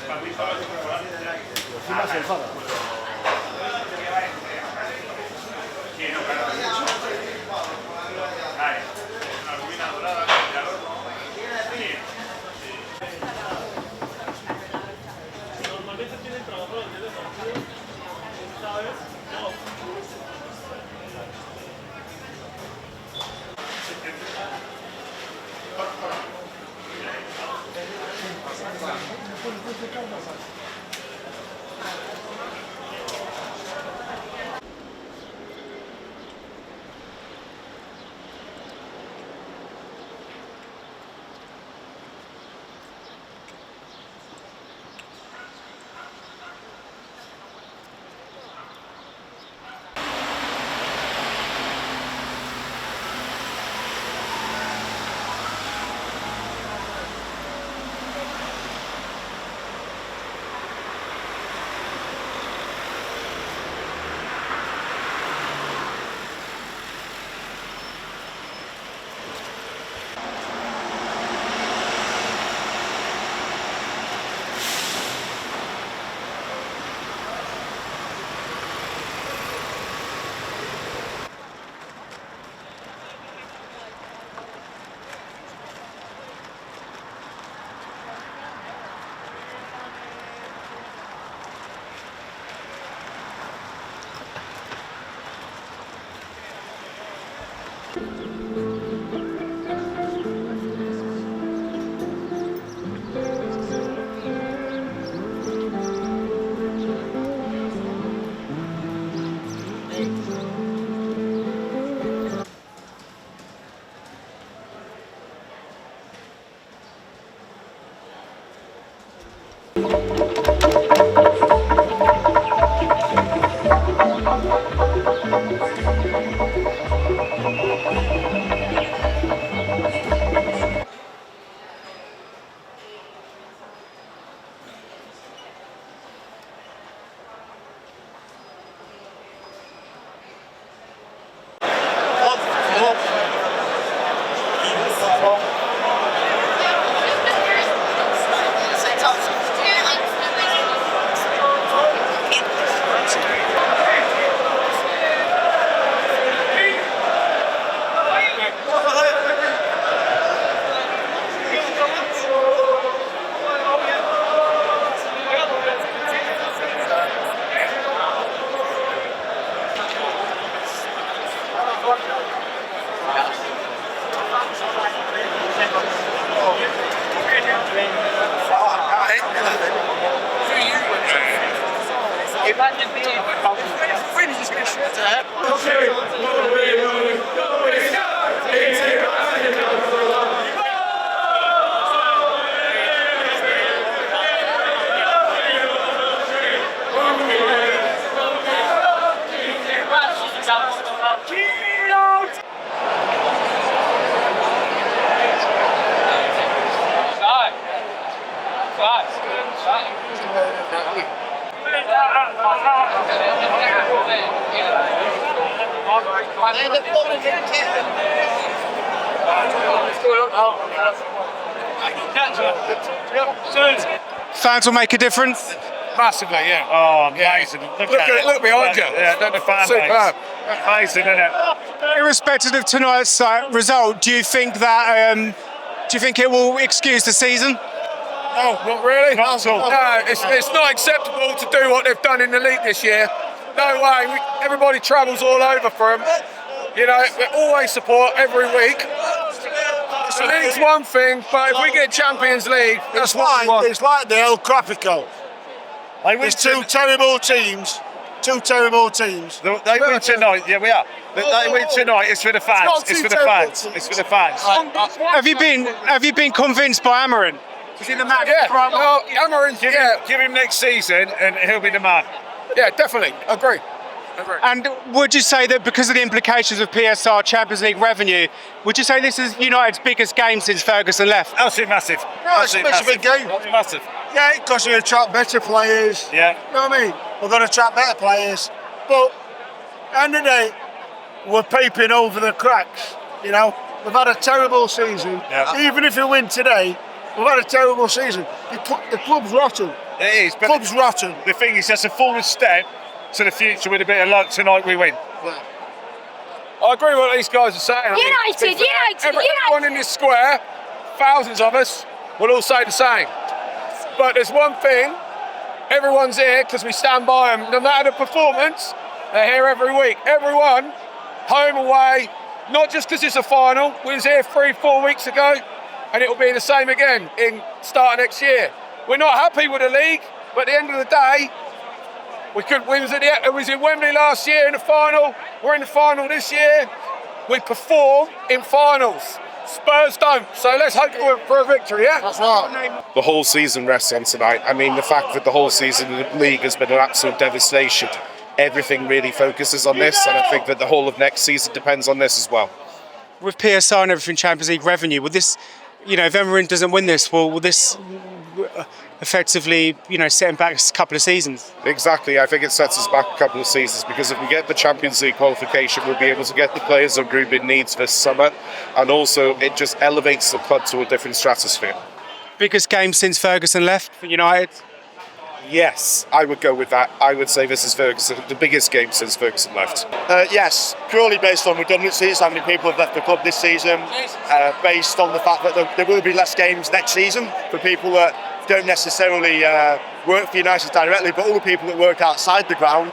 Encima se enfada. Normalmente tienen trabajo los días de partido, ¿sabes? No. Fans will make a difference? Massively, yeah. Oh, amazing. Yeah. Look behind you. Yeah, look at the fan base. Amazing, isn't it? Irrespective of tonight's result, do you think it will excuse the season? No, not really. Not at all. No, it's not acceptable to do what they've done in the league this year. No way. Everybody travels all over for them. You know, we always support every week. The league's one thing, but if we get Champions League, that's what we want. It's like the El Crapico. There's two terrible teams. They win tonight, yeah, we are. They win tonight, it's for the fans. It's for the fans. It's for the fans. Have you been convinced by Amorim? Is he the man? Yeah, well, Amorim, give him next season and he'll be the man. Yeah, definitely. Agree. And would you say that because of the implications of PSR Champions League revenue, would you say this is United's biggest game since Ferguson left? Absolutely massive. No, it's a big game. Massive. Yeah, because we attract better players. Yeah. You know what I mean? We're going to attract better players. But at the end of the day, we're peeping over the cracks. You know, we've had a terrible season. Yeah. Even if we win today, we've had a terrible season. The club's rotten. It is. But Club's rotten. the thing is, that's a forward step to the future. With a bit of luck tonight, we win. I agree with what these guys are saying. Everyone in this square, thousands of us, will all say the same. But there's one thing, everyone's here because we stand by them. No matter the performance, they're here every week. Everyone, home, away, not just because it's a final. We was here 3-4 weeks ago, and it'll be the same again in start of next year. We're not happy with the league, but at the end of the day, it was in Wembley last year in the final. We're in the final this year. We perform in finals. Spurs don't. So let's hope for a victory, yeah? That's right. The whole season rests on tonight. I mean, the fact that the whole season of the league has been an absolute devastation. Everything really focuses on this, and I think that the whole of next season depends on this as well. With PSR and everything, Champions League revenue, will this, if Amorim doesn't win this, will this effectively, set him back a couple of seasons? Exactly, I think it sets us back a couple of seasons, because if we get the Champions League qualification, we'll be able to get the players that Ruben needs this summer, and also it just elevates the club to a different stratosphere. Biggest game since Ferguson left for United? Yes, I would go with that. I would say this is the biggest game since Ferguson left. Yes, purely based on redundancies, how many people have left the club this season, based on the fact that there will be less games next season for people that don't necessarily work for United directly, but all the people that work outside the ground,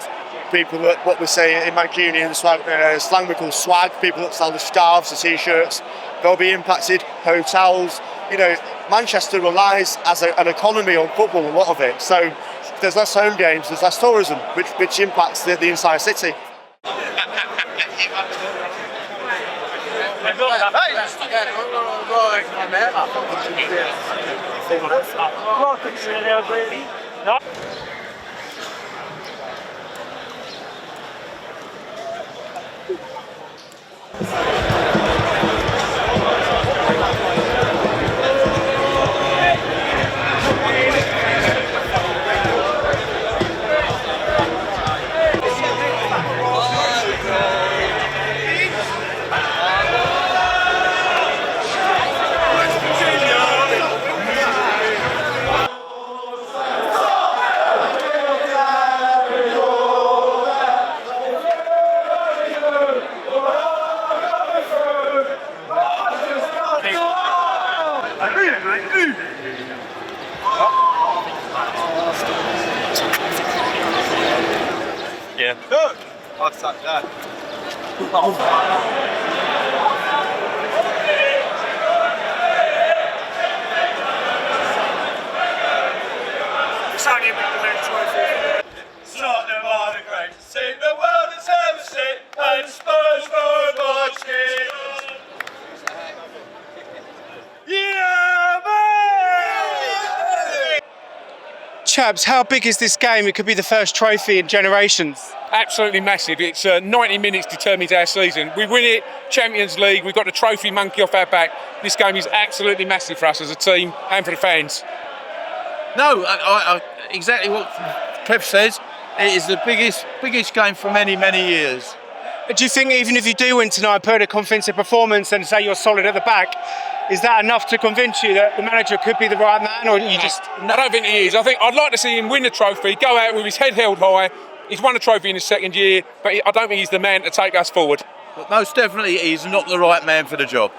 people that, what we say in Mancunian slang we call swag, people that sell the scarves, the t-shirts, they'll be impacted. Hotels, Manchester relies as an economy on football, a lot of it. So if there's less home games, there's less tourism, which impacts the entire city. Tottenham are the greatest team the world has ever seen, and Spurs for watching. Yeah, man! Chaps, how big is this game? It could be the first trophy in generations. Absolutely massive. It's 90 minutes determines our season. We win it, Champions League, we've got the trophy monkey off our back. This game is absolutely massive for us as a team and for the fans. No, I exactly what Trev says. It is the biggest game for many, many years. Do you think even if you do win tonight, put a convincing performance and say you're solid at the back, is that enough to convince you that the manager could be the right man, or you just... I don't think he is. I'd like to see him win the trophy, go out with his head held high. He's won a trophy in his second year, but I don't think he's the man to take us forward. But most definitely he's not the right man for the job.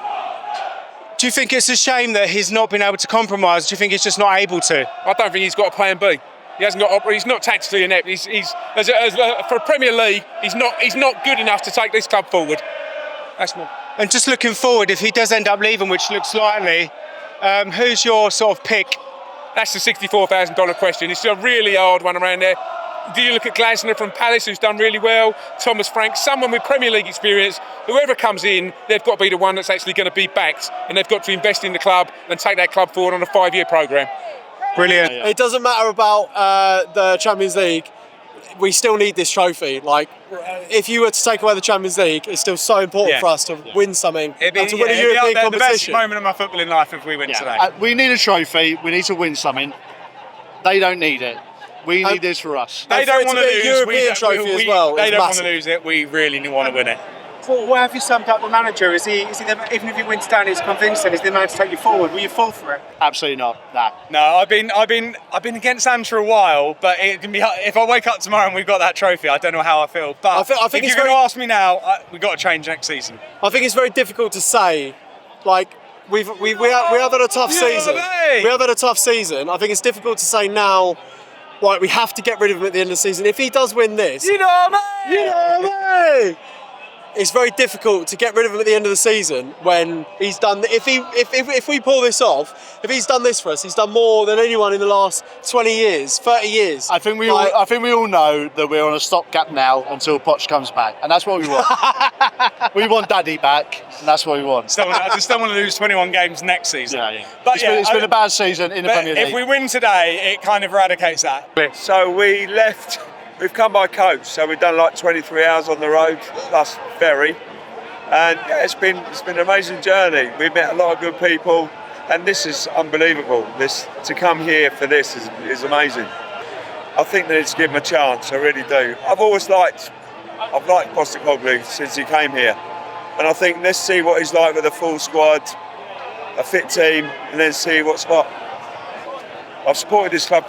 Do you think it's a shame that he's not been able to compromise? Do you think he's just not able to? I don't think he's got a plan B. He hasn't got. He's not tactically inept. For a Premier League, he's not good enough to take this club forward. That's more. And just looking forward, if he does end up leaving, which looks likely, who's your sort of pick? That's the $64,000 question. It's a really hard one around there. Do you look at Glasner from Palace, who's done really well? Thomas Frank, someone with Premier League experience. Whoever comes in, they've got to be the one that's actually going to be backed, and they've got to invest in the club and take that club forward on a 5-year programme. Brilliant. It doesn't matter about the Champions League. We still need this trophy. Like, if you were to take away the Champions League, it's still so important for us to win something and to win a European competition. The best moment of my footballing life if we win today. We need a trophy. We need to win something. They don't need it. We need this for us. They don't want to lose. European trophy as well. They don't want to lose it. We really want to win it. what have you summed up the manager? Is he even if he wins down, he's convincing? Is the man to take you forward? Will you fall for it? Absolutely not. Nah. No, I've been against Ant for a while, but it can be. If I wake up tomorrow and we've got that trophy, I don't know how I feel. But I think if it's you're going very- to ask me now, we've got to change next season. I think it's very difficult to say. Like we have had a tough season. mate. We have had a tough season. I think it's difficult to say now. Right, we have to get rid of him at the end of the season. If he does win this, You know what I mean? it's very difficult to get rid of him at the end of the season when he's done. If we pull this off, if he's done this for us, he's done more than anyone in the last 20 years, 30 years. I think we all know that we're on a stopgap now until Poch comes back, and that's what we want. We want Daddy back, and that's what we want. I just don't want to lose 21 games next season. Yeah. But It's been a bad season in the but Premier League. if we win today, it kind of eradicates that. So we left, we've come by coach, so we've done like 23 hours on the road, plus ferry. And yeah, it's been an amazing journey. We've met a lot of good people, and this is unbelievable. To come here for this is amazing. I think they need to give him a chance, I really do. I've liked Postecoglou since he came here. And I think let's see what he's like with a full squad, a fit team, and then see what's what. I've supported this club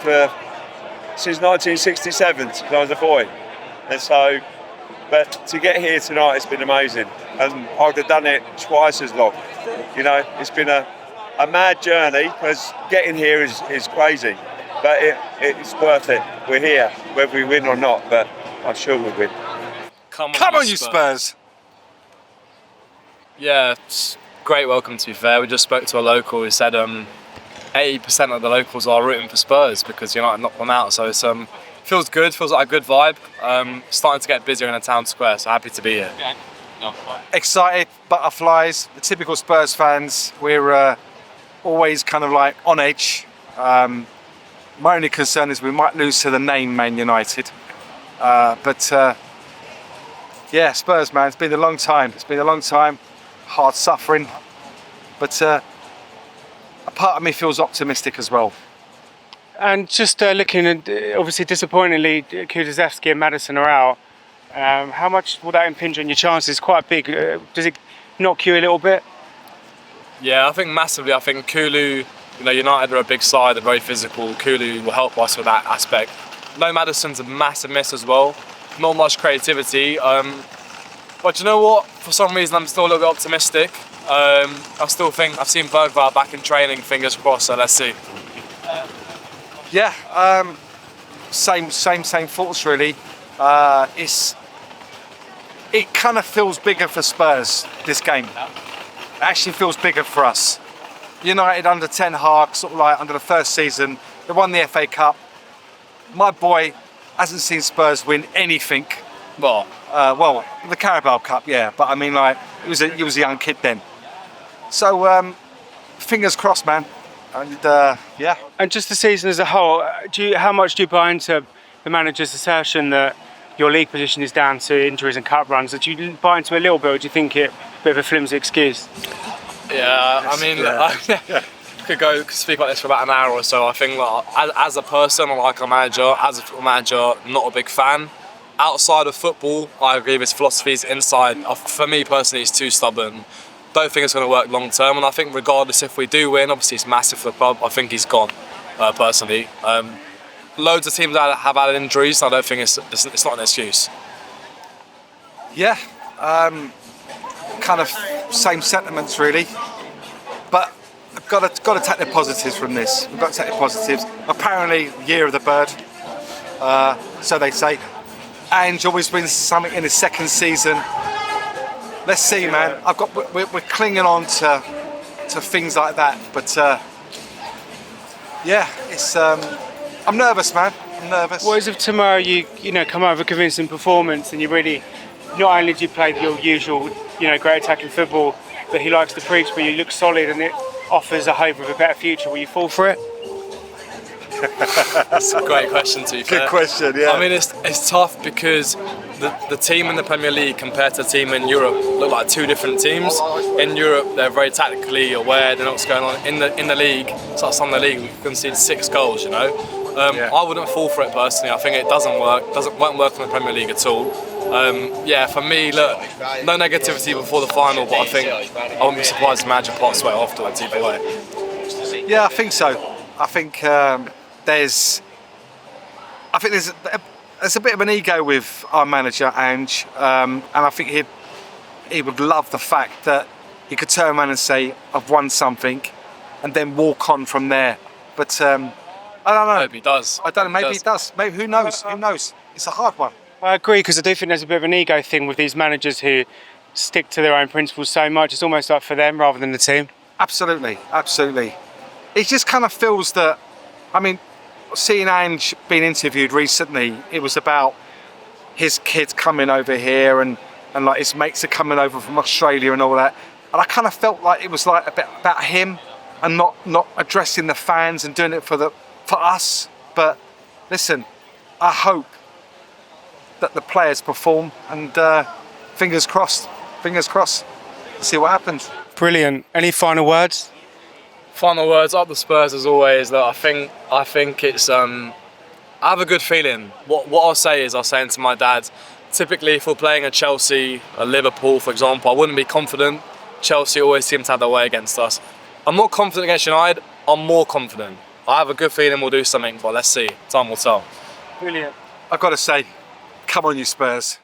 since 1967, since I was a boy. And so, but to get here tonight, it's been amazing. And I'd have done it twice as long. You know, it's been a mad journey, because getting here is crazy. But it's worth it. We're here, whether we win or not, but I'm sure we'll win. Come on, you Spurs. Yeah, it's great welcome, to be fair. We just spoke to a local who said 80% of the locals are rooting for Spurs because United knocked them out. So it's feels good, feels like a good vibe. Starting to get busier in the town square, so happy to be here. Yeah. No. Excited, butterflies, the typical Spurs fans. We're always kind of like on edge. My only concern is we might lose to the name Man United. Yeah, Spurs, man, it's been a long time. Hard suffering. But a part of me feels optimistic as well. And just looking at, obviously disappointingly, Kulusevski and Maddison are out. How much will that impinge on your chances? Quite big. Does it knock you a little bit? Yeah, I think massively. I think Kulu, United are a big side, they're very physical. Kulu will help us with that aspect. No, Maddison's a massive miss as well. Not much creativity. But you know what? For some reason, I'm still a little bit optimistic. I still think I've seen Bergvall back in training. Fingers crossed. So let's see. Yeah, same thoughts really. It kind of feels bigger for Spurs, this game. It actually feels bigger for us. United under Ten Hag, sort of like under the first season, they won the FA Cup. My boy hasn't seen Spurs win anything. Well, the Carabao Cup, yeah, but I mean, like, he was a young kid then. So, fingers crossed, man. And yeah. And just the season as a whole, how much do you buy into the manager's assertion that your league position is down to injuries and cup runs? Do you buy into it a little bit, or do you think it a bit of a flimsy excuse? Yeah, I mean, could speak like this for about an hour or so. I think as a person, like a manager, as a football manager, not a big fan. Outside of football, I agree with his philosophies. Inside, for me personally, he's too stubborn. Don't think it's going to work long term, and I think regardless if we do win, obviously it's massive for the club. I think he's gone, personally. Loads of teams have had injuries, so I don't think it's not an excuse. Yeah, kind of same sentiments really, but I've got to take the positives from this. We've got to take the positives. Apparently, year of the bird, so they say. Ange always wins something in his second season. Let's see, man. We're clinging on to things like that, but yeah, it's. I'm nervous, man. I'm nervous. What is if tomorrow you come out with a convincing performance and you really, not only do you play your usual great attacking football that he likes to preach, but you look solid and it offers a hope of a better future? Will you fall for it? That's a great question, to be fair. Good question, yeah. I mean, it's tough because the team in the Premier League compared to the team in Europe look like two different teams. In Europe, they're very tactically aware, they know what's going on. In the league, it's like some of the league, we conceded 6 goals, I wouldn't fall for it personally. I think it won't work in the Premier League at all. Yeah, for me, look, no negativity before the final, but I think I wouldn't be surprised if the manager parts way afterwards either way. Yeah, I think so. I think there's a bit of an ego with our manager Ange, and I think he would love the fact that he could turn around and say, "I've won something," and then walk on from there. But I don't know. I hope he does. I don't know. Maybe he does. Maybe who knows? Who knows? It's a hard one. I agree, because I do think there's a bit of an ego thing with these managers who stick to their own principles so much. It's almost like for them rather than the team. Absolutely, absolutely. It just kind of feels that, I mean, seeing Ange being interviewed recently, it was about his kids coming over here and like his mates are coming over from Australia and all that. And I kind of felt like it was like a bit about him and not addressing the fans and doing it for us. But listen, I hope that the players perform, and fingers crossed, see what happens. Brilliant. Any final words? Final words up the Spurs as always. That I think it's I have a good feeling. What I'll say is, I was saying to my dad, typically if we're playing a Chelsea, a Liverpool for example, I wouldn't be confident. Chelsea always seem to have their way against us. I'm not confident against United, I'm more confident. I have a good feeling we'll do something, but let's see. Time will tell. Brilliant. I've got to say, come on you Spurs.